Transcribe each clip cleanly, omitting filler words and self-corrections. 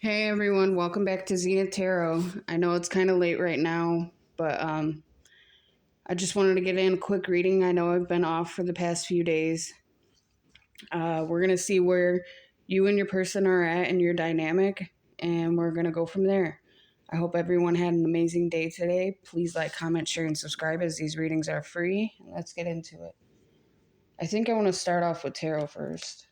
Hey everyone, welcome back to Zenith Tarot. I know it's kind of late right now, but I just wanted to get in a quick reading. I know I've been off for the past few days. We're going to see where you and your person are at in your dynamic, and we're going to go from there. I hope everyone had an amazing day today. Please like, comment, share, and subscribe as these readings are free. Let's get into it. I think I want to start off with tarot first.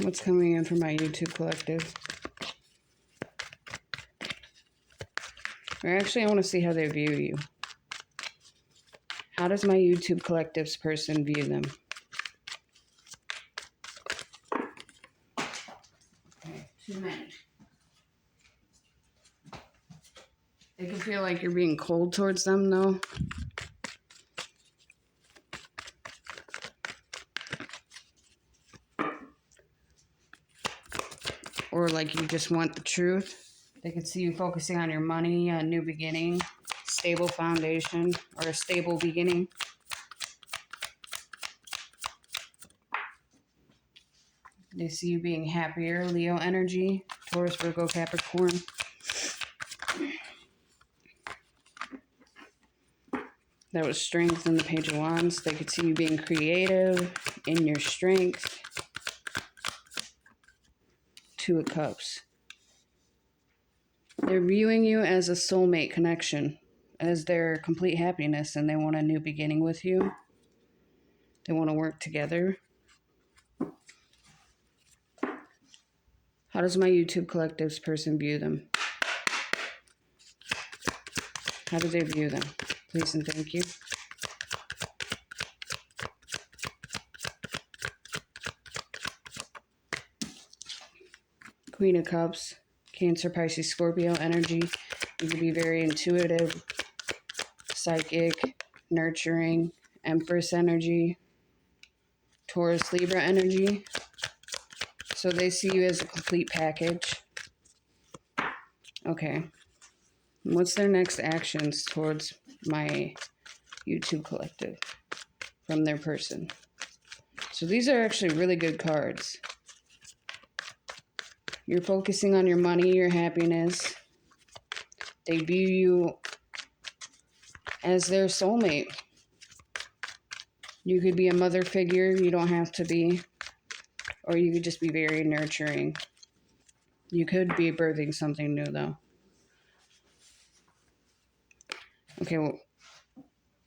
What's coming in for my YouTube collective? Or actually, I want to see how they view you. How does my YouTube collective's person view them? Okay, too many. They can feel like you're being cold towards them, though. Or like you just want the truth. They can see you focusing on your money, a new beginning, stable foundation, or a stable beginning. They see you being happier, Leo energy, Taurus, Virgo, Capricorn. That was strength in the Page of Wands. They could see you being creative in your strength. Two of Cups. They're viewing you as a soulmate connection, as their complete happiness, and they want a new beginning with you. They want to work together. How does my YouTube collective's person view them? How do they view them? Please and thank you. Queen of Cups, Cancer, Pisces, Scorpio energy. You can be very intuitive, psychic, nurturing, Empress energy, Taurus, Libra energy. So they see you as a complete package. Okay. What's their next actions towards my YouTube collective from their person? So these are actually really good cards. You're focusing on your money, your happiness. They view you as their soulmate. You could be a mother figure, you don't have to be. Or you could just be very nurturing. You could be birthing something new, though. Okay, well,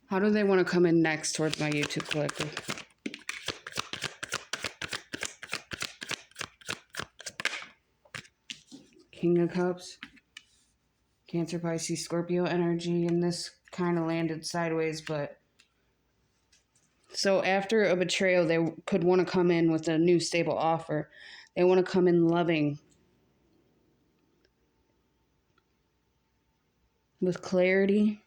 how do they want to come in next towards my YouTube collective? King of Cups, Cancer, Pisces, Scorpio energy, and this kind of landed sideways, but so after a betrayal, they could want to come in with a new stable offer. They want to come in loving, with clarity.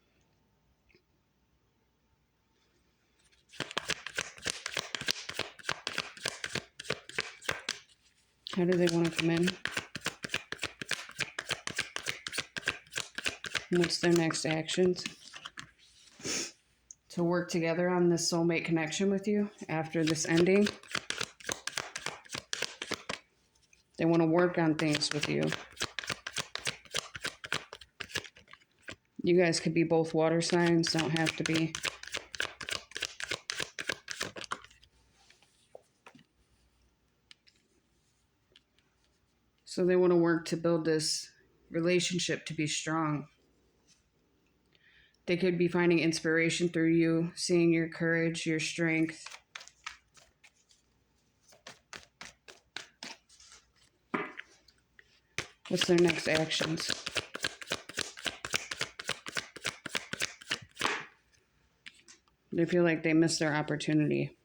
How do they want to come in? What's their next actions? To work together on this soulmate connection with you after this ending. They want to work on things with you. You guys could be both water signs, don't have to be. So they want to work to build this relationship to be strong. They could be finding inspiration through you, seeing your courage, your strength. What's their next actions? They feel like they missed their opportunity.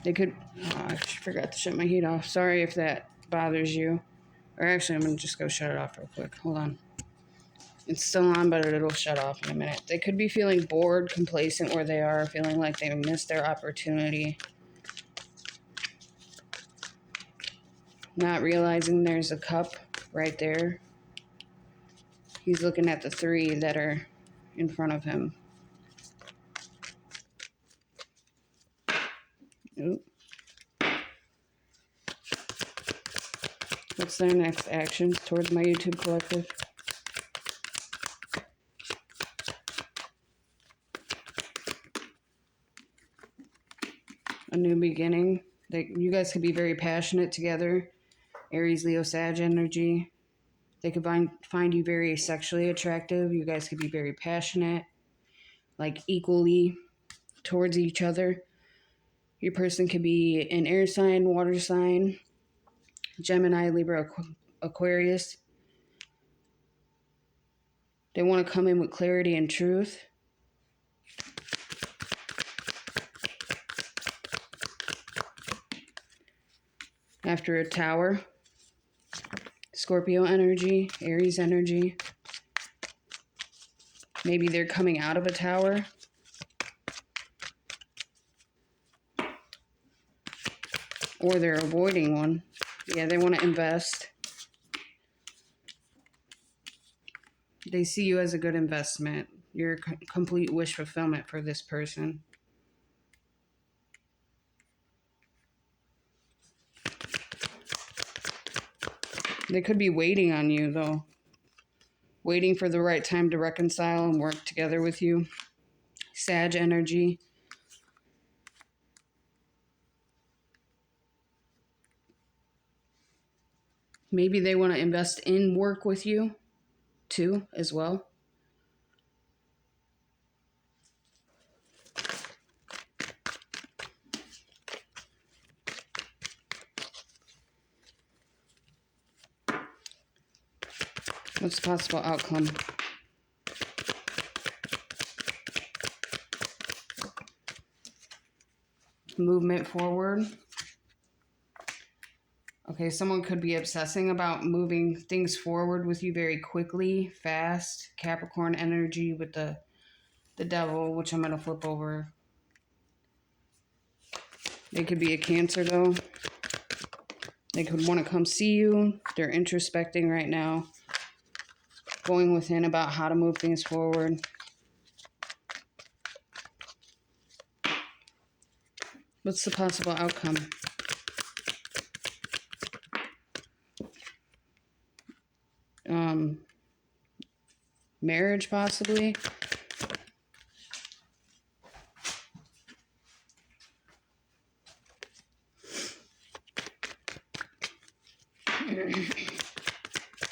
They could... Oh, I forgot to shut my heat off. Sorry if that bothers you. Or actually, I'm going to just go shut it off real quick. Hold on. It's still on, but it'll shut off in a minute. They could be feeling bored, complacent where they are, feeling like they missed their opportunity. Not realizing there's a cup right there. He's looking at the three that are in front of him. Oop. What's their next actions towards my YouTube collective? A new beginning. You guys could be very passionate together. Aries, Leo, Sag energy. They could find you very sexually attractive. You guys could be very passionate, like equally towards each other. Your person could be an air sign, water sign, Gemini, Libra, Aquarius. They want to come in with clarity and truth. After a Tower, Scorpio energy, Aries energy. Maybe they're coming out of a Tower. Or they're avoiding one. Yeah, they want to invest. They see you as a good investment. You're a complete wish fulfillment for this person. They could be waiting on you, though. Waiting for the right time to reconcile and work together with you. Sag energy. Maybe they want to invest in work with you, too, as well. What's the possible outcome? Movement forward. Okay, someone could be obsessing about moving things forward with you very quickly, fast. Capricorn energy with the devil, which I'm going to flip over. They could be a Cancer, though. They could want to come see you. They're introspecting right now. Going within about how to move things forward. What's the possible outcome? Marriage, possibly.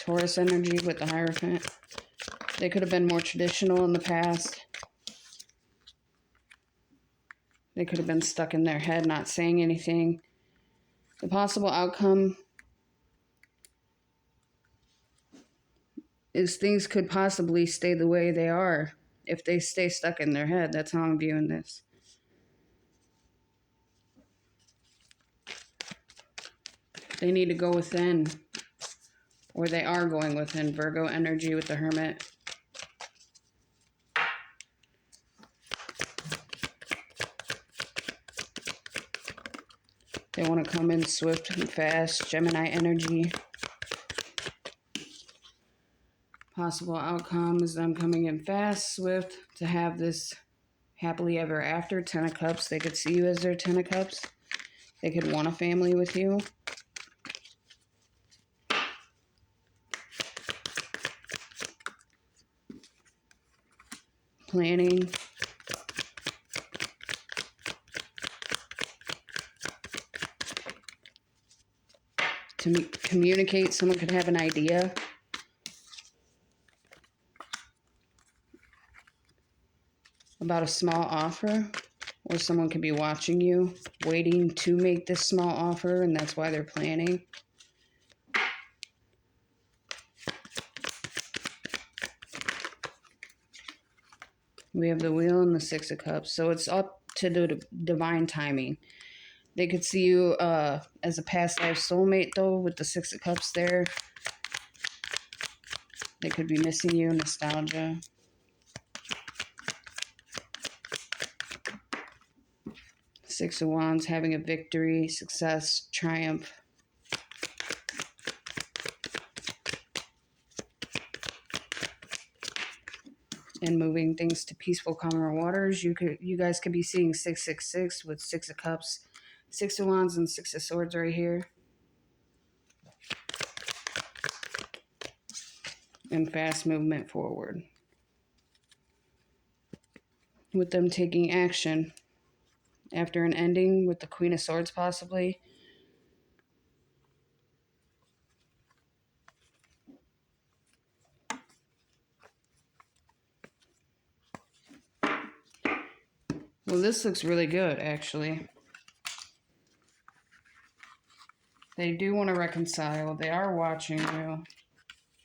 Taurus energy with the Hierophant. They could have been more traditional in the past. They could have been stuck in their head, not saying anything. The possible outcome is things could possibly stay the way they are if they stay stuck in their head. That's how I'm viewing this. They need to go within, or they are going within. Virgo energy with the Hermit. They want to come in swift and fast. Gemini energy. Possible outcome is them coming in fast, swift, to have this happily ever after. 10 of Cups. They could see you as their 10 of Cups. They could want a family with you. Planning. To communicate. Someone could have an idea. About a small offer. Or someone could be watching you, waiting to make this small offer, and that's why they're planning. We have the Wheel and the Six of Cups. So it's up to the divine timing. They could see you as a past life soulmate, though, with the Six of Cups there. They could be missing you, nostalgia. Six of Wands, having a victory, success, triumph. And moving things to peaceful, calmer waters. You guys could be seeing 666 with Six of Cups. Six of Wands and Six of Swords right here. And fast movement forward. With them taking action after an ending with the Queen of Swords possibly. Well, this looks really good, actually. They do want to reconcile. They are watching you.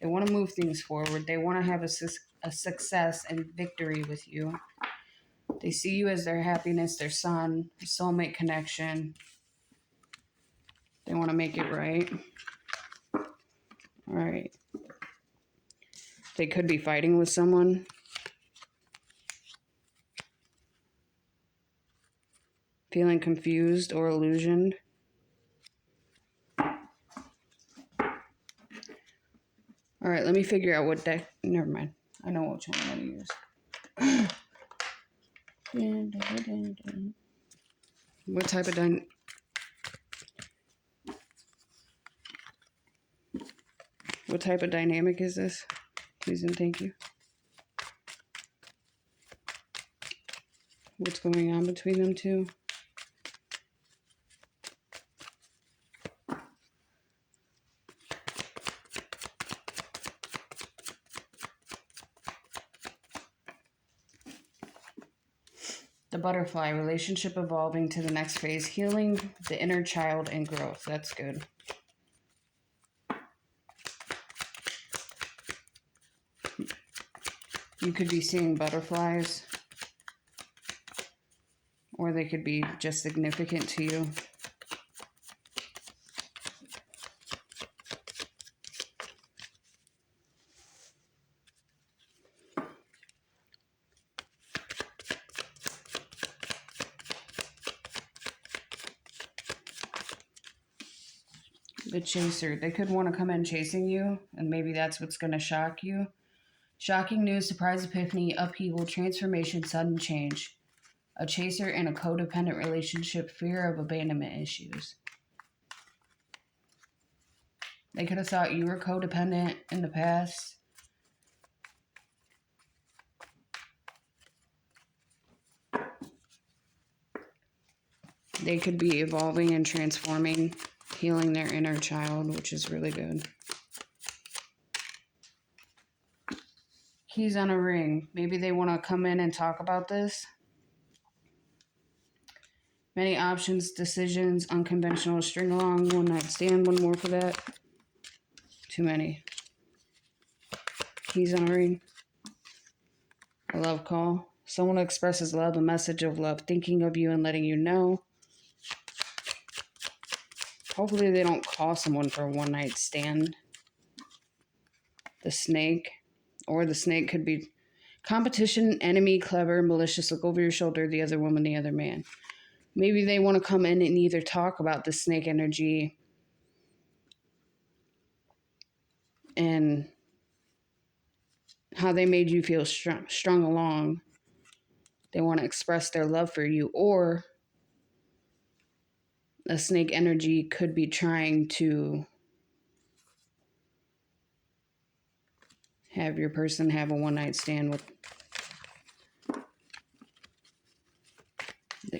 They want to move things forward. They want to have a success and victory with you. They see you as their happiness, their sun, soulmate connection. They want to make it right. All right. They could be fighting with someone. Feeling confused or illusioned. All right, let me figure out what deck. Never mind. I know which one I'm going to use. What type of What type of dynamic is this? Please and thank you. What's going on between them two? The butterfly, relationship evolving to the next phase, healing the inner child and growth. That's good. You could be seeing butterflies, or they could be just significant to you. The chaser, they could want to come in chasing you, and maybe that's what's going to shock you. Shocking news, surprise epiphany, upheaval, transformation, sudden change. A chaser in a codependent relationship, fear of abandonment issues. They could have thought you were codependent in the past. They could be evolving and transforming, healing their inner child, which is really good. Keys on a ring. Maybe they want to come in and talk about this. Many options, decisions, unconventional, string along, one night stand, one more for that. Too many. Keys on a ring. A love call. Someone expresses love, a message of love, thinking of you and letting you know. Hopefully they don't call someone for a one night stand. The snake. Or the snake could be competition, enemy, clever, malicious, look over your shoulder, the other woman, the other man. Maybe they want to come in and either talk about the snake energy and how they made you feel strung along. They want to express their love for you, or a snake energy could be trying to have your person have a one-night stand with,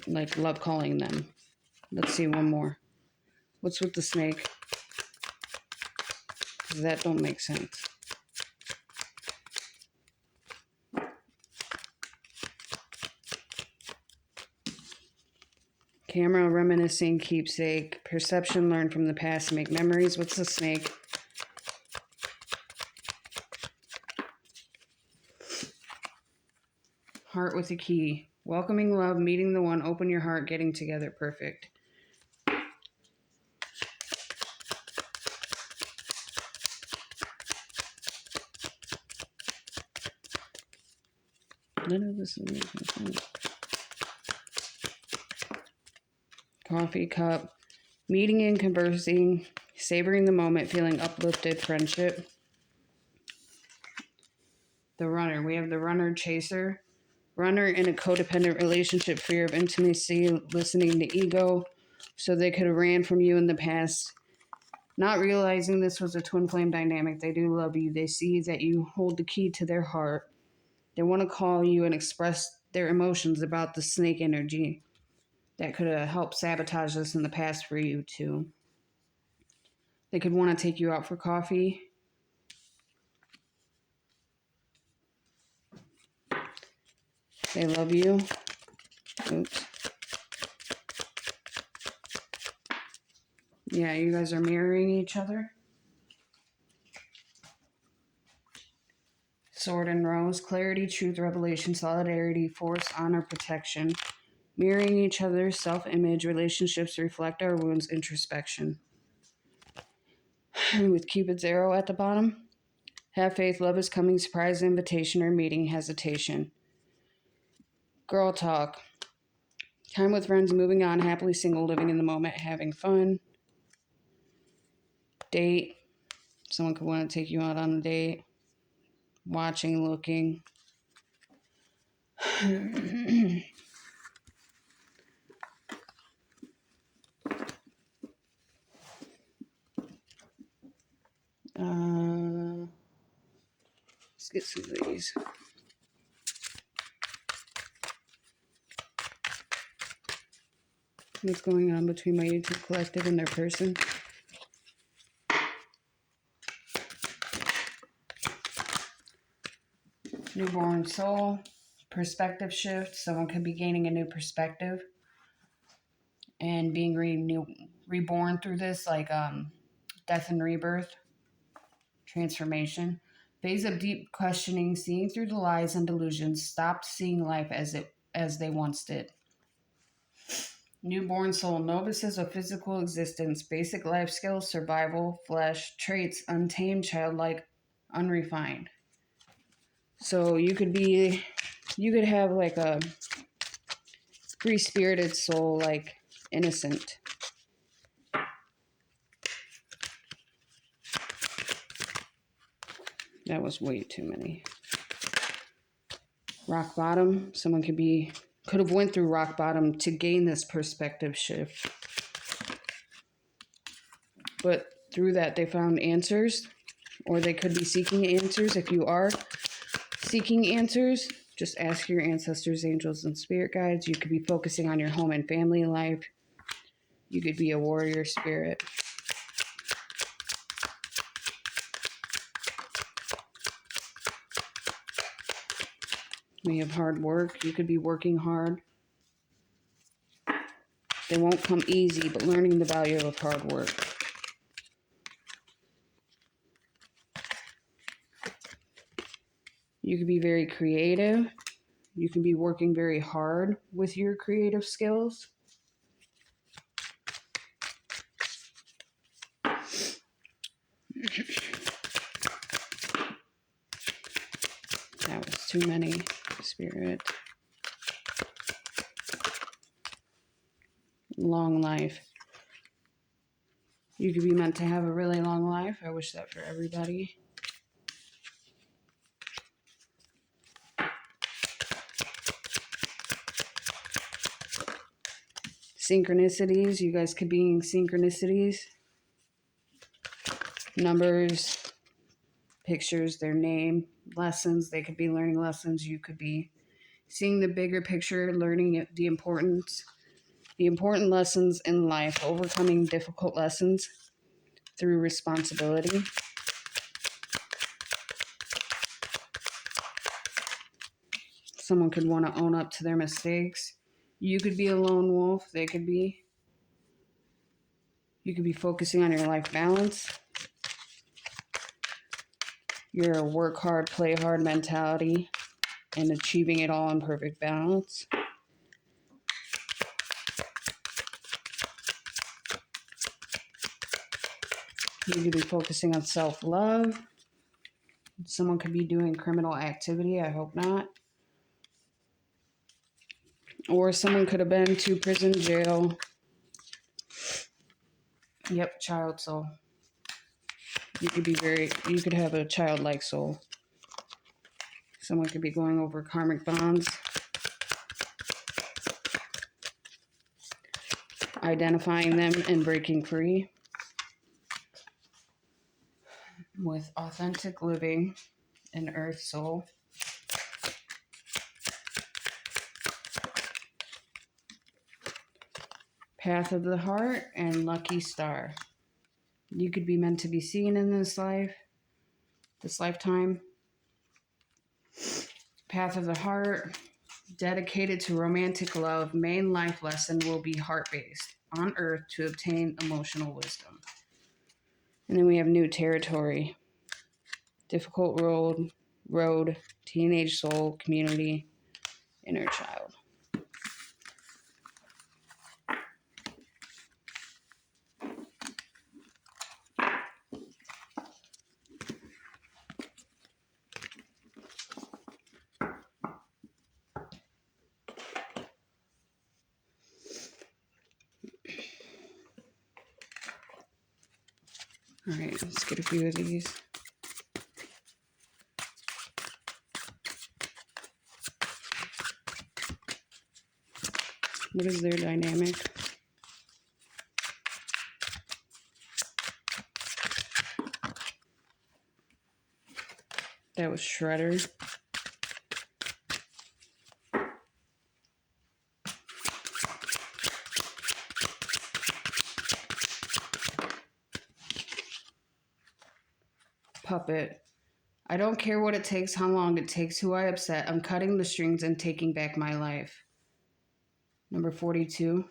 like, love calling them. Let's see one more. What's with the snake? That don't make sense. Camera, reminiscing, keepsake, perception, learn from the past, make memories. What's the snake? Heart with a key. Welcoming love, meeting the one, open your heart, getting together. Perfect. None of this is making sense. Coffee cup. Meeting and conversing, savoring the moment, feeling uplifted, friendship. The runner. We have the runner chaser. Runner in a codependent relationship, fear of intimacy, listening to ego, So they could have ran from you in the past, not realizing this was a twin flame dynamic. They do love you. They see that you hold the key to their heart. They want to call you and express their emotions about the snake energy that could have helped sabotage this in the past for you too. They could want to take you out for coffee. They love you. Oops. Yeah, you guys are mirroring each other. Sword and Rose. Clarity, truth, revelation, solidarity, force, honor, protection. Mirroring each other's self-image. Relationships reflect our wounds. Introspection. With Cupid's arrow at the bottom. Have faith. Love is coming. Surprise, invitation, or meeting. Hesitation. Girl talk. Time with friends. Moving on. Happily single. Living in the moment. Having fun. Date. Someone could want to take you out on a date. Watching, looking. Let's get some of these. What's going on between my YouTube collective and their person? Newborn soul. Perspective shift. Someone could be gaining a new perspective and being reborn through this, like death and rebirth, transformation. Phase of deep questioning, seeing through the lies and delusions, stopped seeing life as they once did. Newborn soul. Novices of physical existence, basic life skills, survival, flesh, traits, untamed, childlike, unrefined. So you could have like a free-spirited soul, like innocent. That was way too many. Rock bottom. Someone could have went through rock bottom to gain this perspective shift. But through that, they found answers, or they could be seeking answers. If you are seeking answers, just ask your ancestors, angels, and spirit guides. You could be focusing on your home and family life. You could be a warrior spirit. We have hard work. You could be working hard. They won't come easy, but learning the value of hard work. You could be very creative. You can be working very hard with your creative skills. That was too many, Spirit. Long life. You could be meant to have a really long life. I wish that for everybody. Synchronicities. You guys could be in synchronicities. Numbers, pictures, their name, lessons. They could be learning lessons. You could be seeing the bigger picture, learning the important lessons in life, overcoming difficult lessons through responsibility. Someone could want to own up to their mistakes. You could be a lone wolf. You could be focusing on your life balance. Your work hard, play hard mentality and achieving it all in perfect balance. You could be focusing on self-love. Someone could be doing criminal activity. I hope not. Or someone could have been to prison, jail. Yep, child soul. You could have a childlike soul. Someone could be going over karmic bonds. identifying them and breaking free with authentic living and earth soul. Path of the heart and lucky star. You could be meant to be seen in this lifetime. Path of the heart, dedicated to romantic love. Main life lesson will be heart-based, on earth to obtain emotional wisdom. And then we have new territory. Difficult road, teenage soul, community, inner child. All right, let's get a few of these. What is their dynamic? That was Shredder. Puppet. I don't care what it takes, how long it takes, who I upset. I'm cutting the strings and taking back my life. Number 42.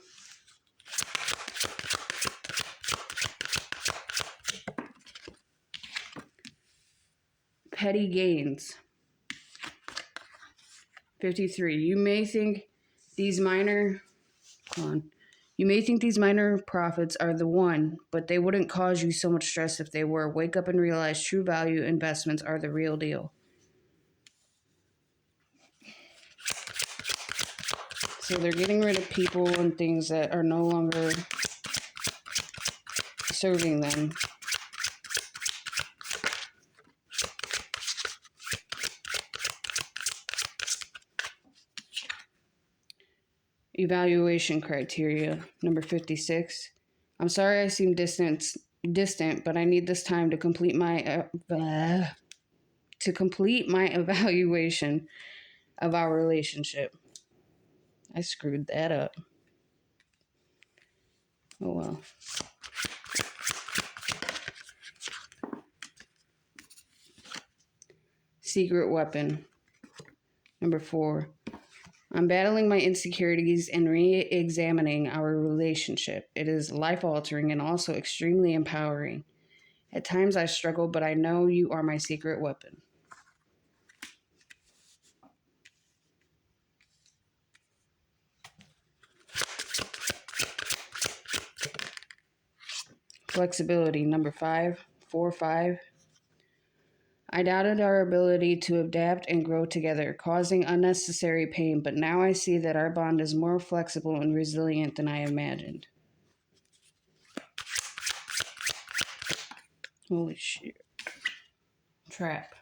Petty gains. 53. You may think these minor profits are the one, but they wouldn't cause you so much stress if they were. Wake up and realize true value investments are the real deal. So they're getting rid of people and things that are no longer serving them. Evaluation criteria. Number 56. I'm sorry I seem distant, but I need this time to complete my evaluation of our relationship. I screwed that up. Oh well. Secret weapon. Number 4. I'm battling my insecurities and re-examining our relationship. It is life-altering and also extremely empowering. At times I struggle, but I know you are my secret weapon. Flexibility. Number 5. 4-5. I doubted our ability to adapt and grow together, causing unnecessary pain, but now I see that our bond is more flexible and resilient than I imagined. Holy shit. Trap.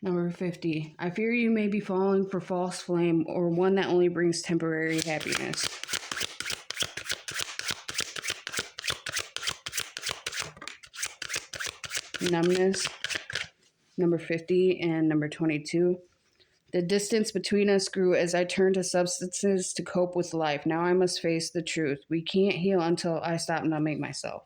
Number 50. I fear you may be falling for false flame or one that only brings temporary happiness. Numbness. Number 50 and number 22. The distance between us grew as I turned to substances to cope with life. Now I must face the truth. We can't heal until I stop numbing myself.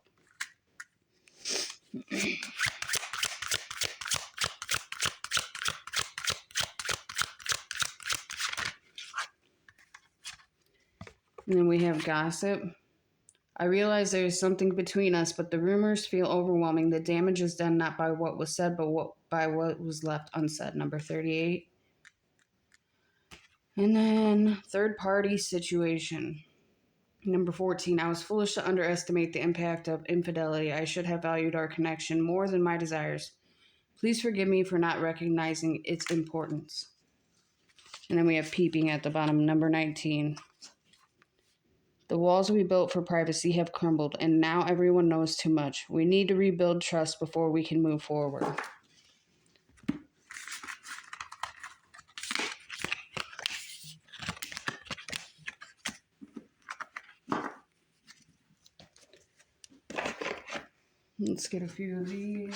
And then we have gossip. I realize there is something between us, but the rumors feel overwhelming. The damage is done not by what was said, but by what was left unsaid. Number 38. And then third party situation. Number 14. I was foolish to underestimate the impact of infidelity. I should have valued our connection more than my desires. Please forgive me for not recognizing its importance. And then we have peeping at the bottom. Number 19. The walls we built for privacy have crumbled, and now everyone knows too much. We need to rebuild trust before we can move forward. Let's get a few of these.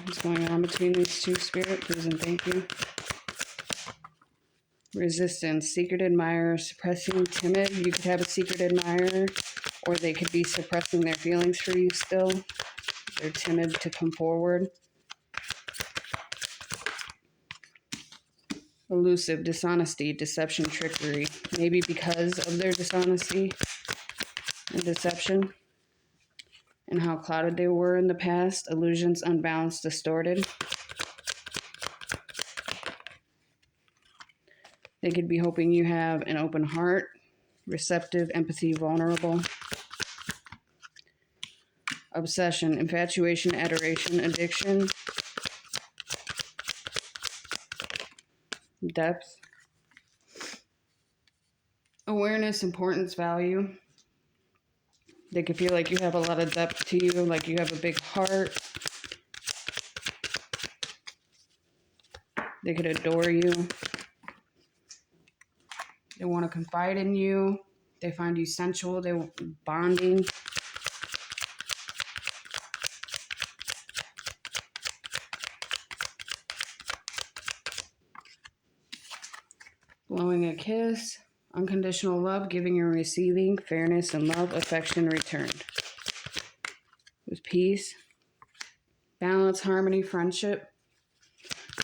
What's going on between these two, Spirit? Please and thank you. Resistance, secret admirer, suppressing, timid. You could have a secret admirer, or they could be suppressing their feelings for you still. They're timid to come forward. Elusive, dishonesty, deception, trickery. Maybe because of their dishonesty and deception and how clouded they were in the past. Illusions, unbalanced, distorted. They could be hoping you have an open heart, receptive, empathy, vulnerable. Obsession, infatuation, adoration, addiction, depth. Awareness, importance, value. They could feel like you have a lot of depth to you, like you have a big heart. They could adore you. They want to confide in you. They find you sensual. They want bonding. Blowing a kiss. Unconditional love, giving and receiving. Fairness and love, affection returned. With peace. Balance, harmony, friendship.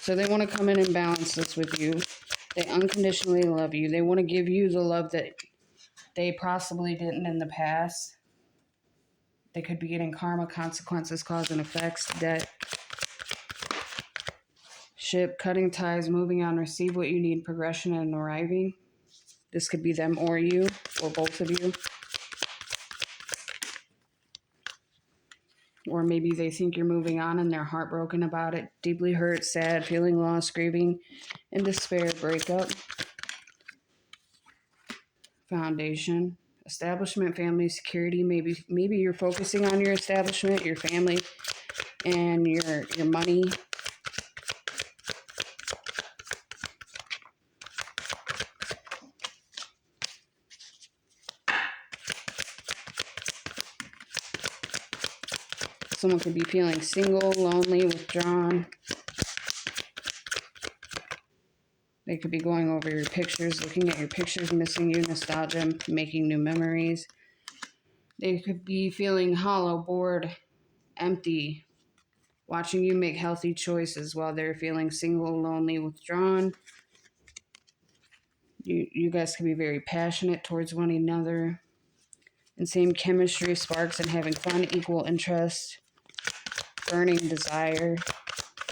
So they want to come in and balance this with you. They unconditionally love you. They want to give you the love that they possibly didn't in the past. They could be getting karma, consequences, cause and effects, debt, ship, cutting ties, moving on, receive what you need, progression and arriving. This could be them or you, or both of you. Or maybe they think you're moving on and they're heartbroken about it, deeply hurt, sad, feeling lost, grieving, and despair, breakup. Foundation, establishment, family, security. Maybe you're focusing on your establishment, your family, and your money. Someone could be feeling single, lonely, withdrawn. They could be going over your pictures, looking at your pictures, missing you, nostalgia, making new memories. They could be feeling hollow, bored, empty, watching you make healthy choices while they're feeling single, lonely, withdrawn. You guys could be very passionate towards one another. And same chemistry, sparks, and having fun, equal interest, burning desire.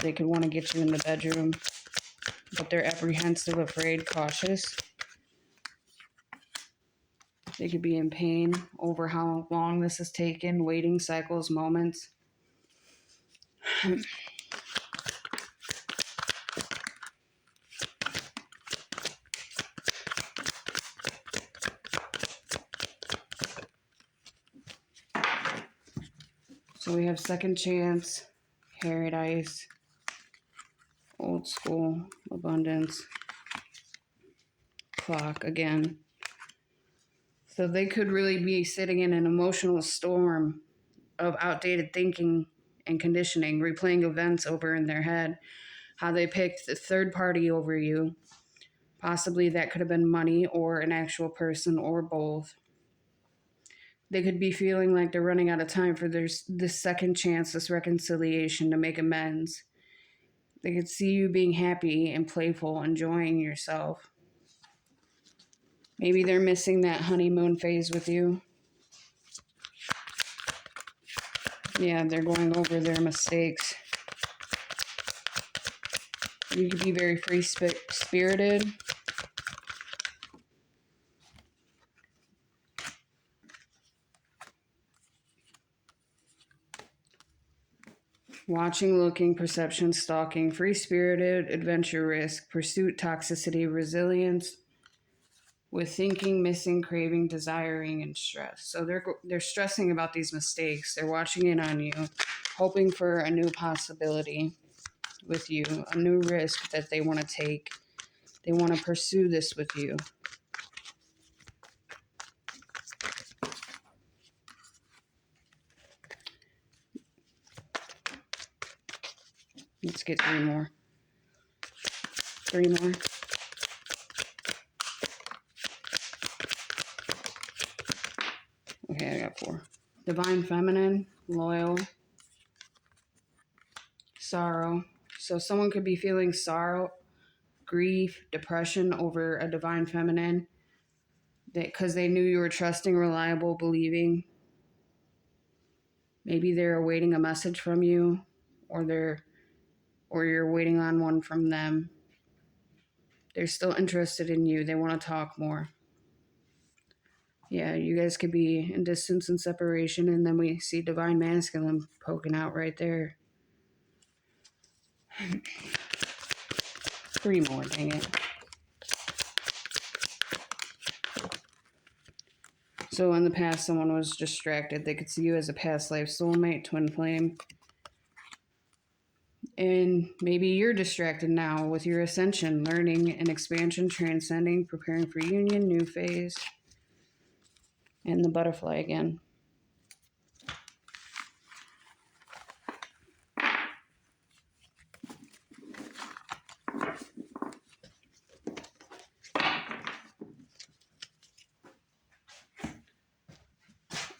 They could want to get you in the bedroom, but they're apprehensive, afraid, cautious. They could be in pain over how long this has taken, waiting cycles, moments. So we have second chance, paradise, old school, abundance, clock again. So they could really be sitting in an emotional storm of outdated thinking and conditioning, replaying events over in their head, how they picked the third party over you. Possibly that could have been money or an actual person or both. They could be feeling like they're running out of time for this second chance, this reconciliation to make amends. They could see you being happy and playful, enjoying yourself. Maybe they're missing that honeymoon phase with you. Yeah, they're going over their mistakes. You could be very free-spirited. Watching, looking, perception, stalking, free-spirited, adventure, risk, pursuit, toxicity, resilience, with thinking, missing, craving, desiring, and stress. So they're stressing about these mistakes. They're watching in on you, hoping for a new possibility with you, a new risk that they want to take. They want to pursue this with you. Let's get 3 more. 3 more. Okay, I got 4. Divine Feminine, loyal, sorrow. So someone could be feeling sorrow, grief, depression over a Divine Feminine because they knew you were trusting, reliable, believing. Maybe they're awaiting a message from you, or you're waiting on one from them. They're still interested in you. They want to talk more. Yeah, you guys could be in distance and separation, and then we see Divine Masculine poking out right there. 3 more, dang it. So in the past, someone was distracted. They could see you as a past life soulmate, twin flame. And maybe you're distracted now with your ascension, learning and expansion, transcending, preparing for union, new phase, and the butterfly again.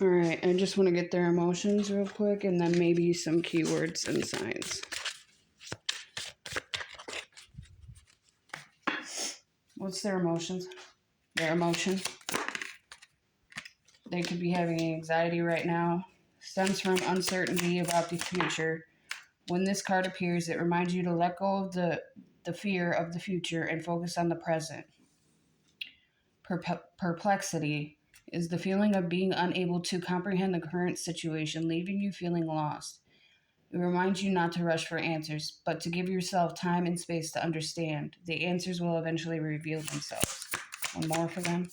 All right, I just want to get their emotions real quick, and then maybe some keywords and signs. What's their emotions? Their emotion. They could be having anxiety right now. Stems from uncertainty about the future. When this card appears, it reminds you to let go of the fear of the future and focus on the present. Perplexity is the feeling of being unable to comprehend the current situation, leaving you feeling lost. It reminds you not to rush for answers, but to give yourself time and space to understand. The answers will eventually reveal themselves. 1 more for them.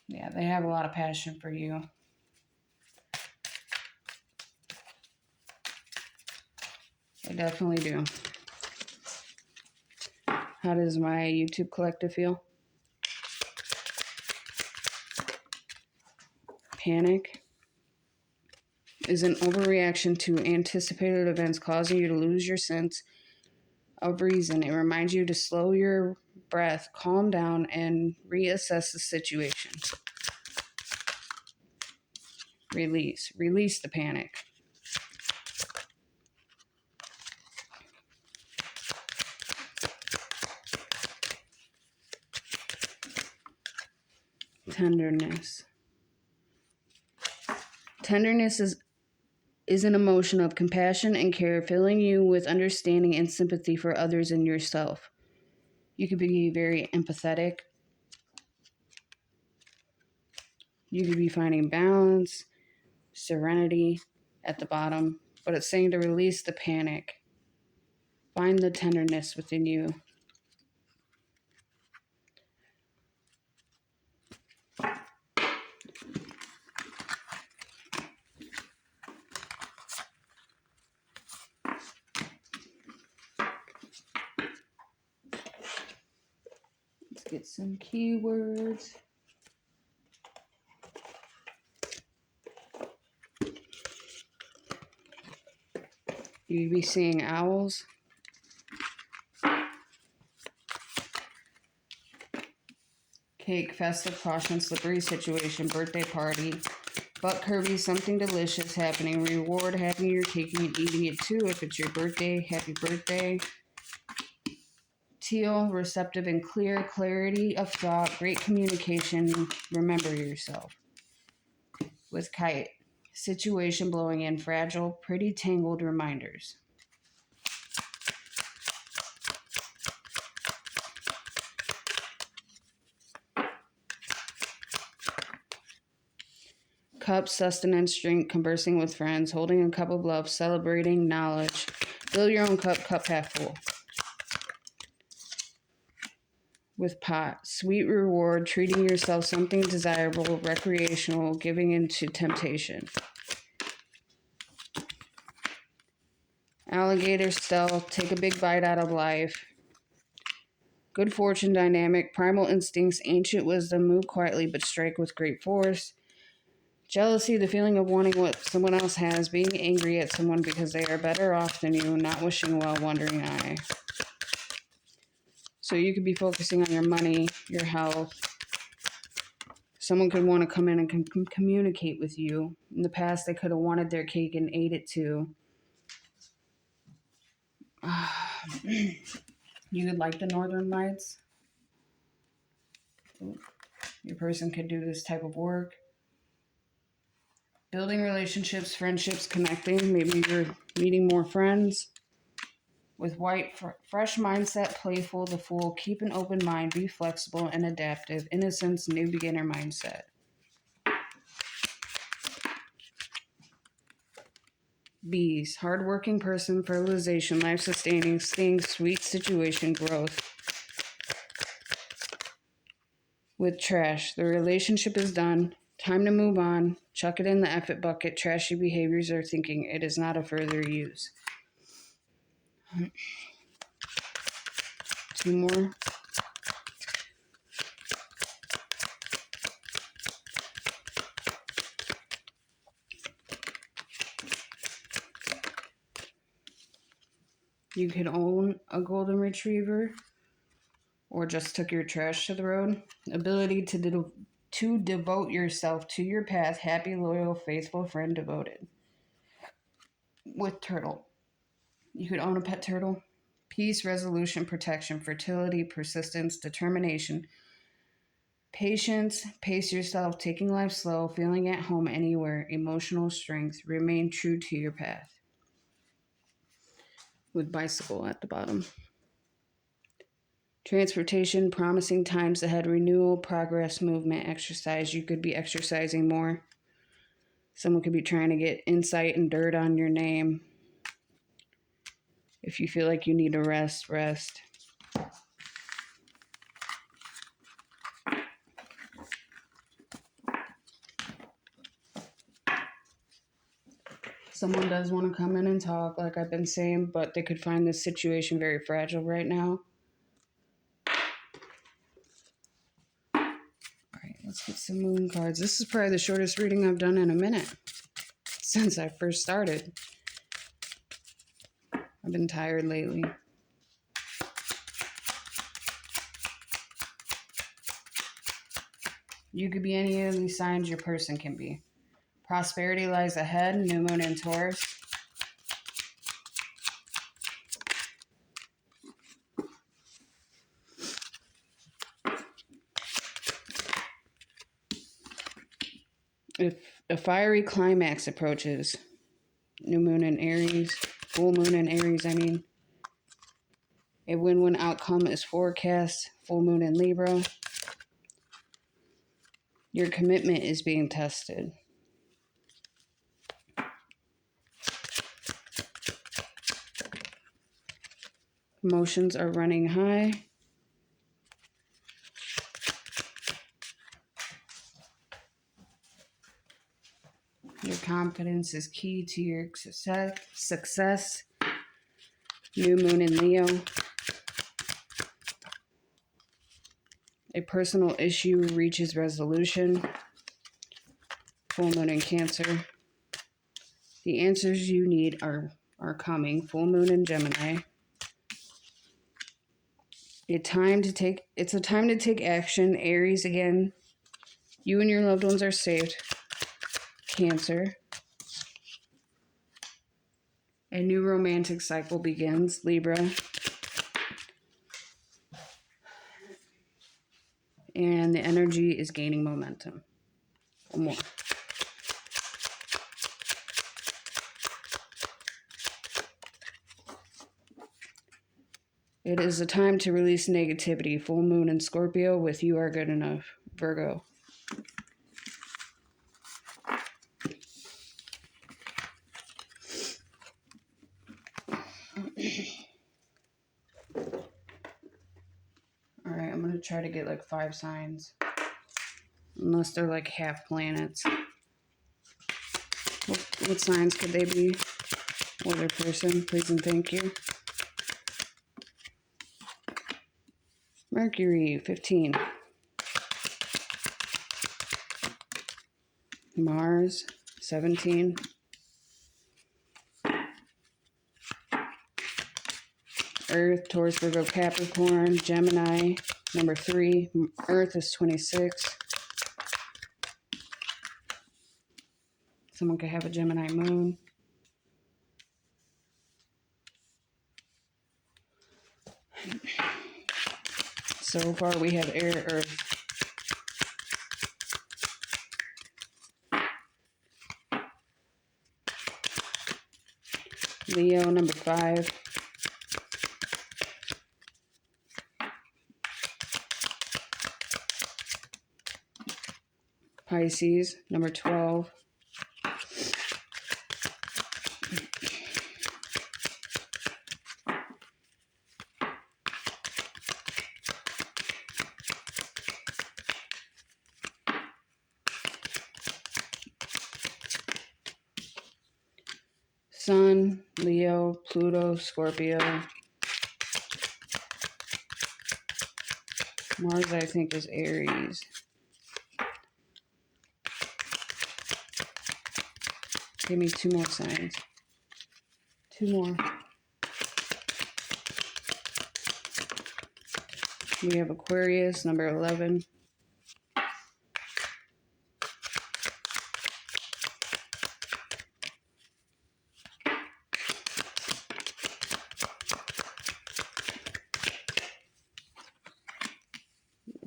Yeah, they have a lot of passion for you. They definitely do. How does my YouTube collective feel? Panic is an overreaction to anticipated events, causing you to lose your sense of reason. It reminds you to slow your breath, calm down, and reassess the situation. Release the panic. Tenderness. Tenderness is an emotion of compassion and care, filling you with understanding and sympathy for others and yourself. You could be very empathetic. You could be finding balance, serenity at the bottom, but it's saying to release the panic. Find the tenderness within you. Let's get some keywords. You'd be seeing owls. Cake, festive, caution, slippery situation, birthday party. Butt curvy, something delicious happening. Reward, having your cake and eating it too. If it's your birthday, happy birthday. Teal, receptive and clear, clarity of thought, great communication. Remember yourself. With kite, situation blowing in, fragile, pretty tangled reminders. Cup, sustenance, drink, conversing with friends, holding a cup of love, celebrating knowledge. Fill your own cup, cup half full. With pot, sweet reward, treating yourself something desirable, recreational, giving into temptation. Alligator stealth, take a big bite out of life. Good fortune dynamic, primal instincts, ancient wisdom, move quietly but strike with great force. Jealousy, the feeling of wanting what someone else has, being angry at someone because they are better off than you, not wishing well, wondering I. So you could be focusing on your money, your health. Someone could want to come in and communicate with you. In the past, they could have wanted their cake and ate it too. You could like the Northern Lights. Your person could do this type of work. Building relationships, friendships, connecting. Maybe you're meeting more friends. With white, fresh mindset, playful, the Fool. Keep an open mind, be flexible and adaptive. Innocence, new beginner mindset. Bees, hardworking person, fertilization, life sustaining, staying sweet, situation, growth. With trash, the relationship is done. Time to move on. Chuck it in the F it bucket. Trashy behaviors are thinking it is not a further use. 2 more. You could own a golden retriever or just took your trash to the road. Ability to devote yourself to your path. Happy, loyal, faithful friend, devoted. With turtle. You could own a pet turtle. Peace, resolution, protection, fertility, persistence, determination, patience, pace yourself, taking life slow, feeling at home anywhere, emotional strength, remain true to your path. With bicycle at the bottom. Transportation, promising times ahead, renewal, progress, movement, exercise. You could be exercising more. Someone could be trying to get insight and dirt on your name. If you feel like you need to rest, rest. Someone does want to come in and talk, like I've been saying, but they could find this situation very fragile right now. All right, let's get some moon cards. This is probably the shortest reading I've done in a minute since I first started. I've been tired lately. You could be any of these signs your person can be. Prosperity lies ahead, new moon in Taurus. If a fiery climax approaches, new moon in Aries, full moon in Aries, a win-win outcome is forecast, full moon in Libra. Your commitment is being tested. Emotions are running high. Your confidence is key to your success. New moon in Leo. A personal issue reaches resolution. Full moon in Cancer. The answers you need are coming. Full moon in Gemini. It's a time to take action. Aries again. You and your loved ones are saved. Cancer. A new romantic cycle begins. Libra. And the energy is gaining momentum. One more. It is a time to release negativity. Full moon in Scorpio with You Are Good Enough. Virgo. Alright, I'm going to try to get like 5 signs. Unless they're like half planets. What signs could they be? Or their person, please and thank you. Mercury, 15. Mars, 17. Earth, Taurus, Virgo, Capricorn, Gemini, number 3. Earth is 26. Someone could have a Gemini moon. So far we have air, earth. Leo, number 5. Pisces, number 12. Sun, Leo, Pluto, Scorpio. Mars, I think, is Aries. Give me 2 more signs. 2 more. We have Aquarius, number 11.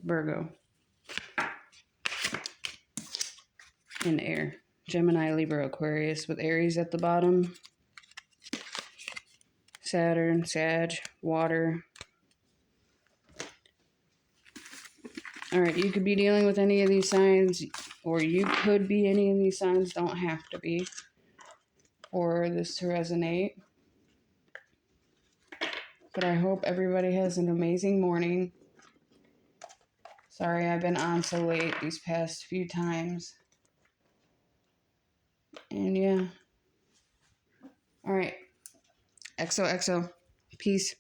Virgo. And air. Gemini, Libra, Aquarius with Aries at the bottom. Saturn, Sag, water. All right, you could be dealing with any of these signs, or you could be any of these signs. Don't have to be for this to resonate. But I hope everybody has an amazing morning. Sorry I've been on so late these past few times. And yeah. All right. XOXO. Peace.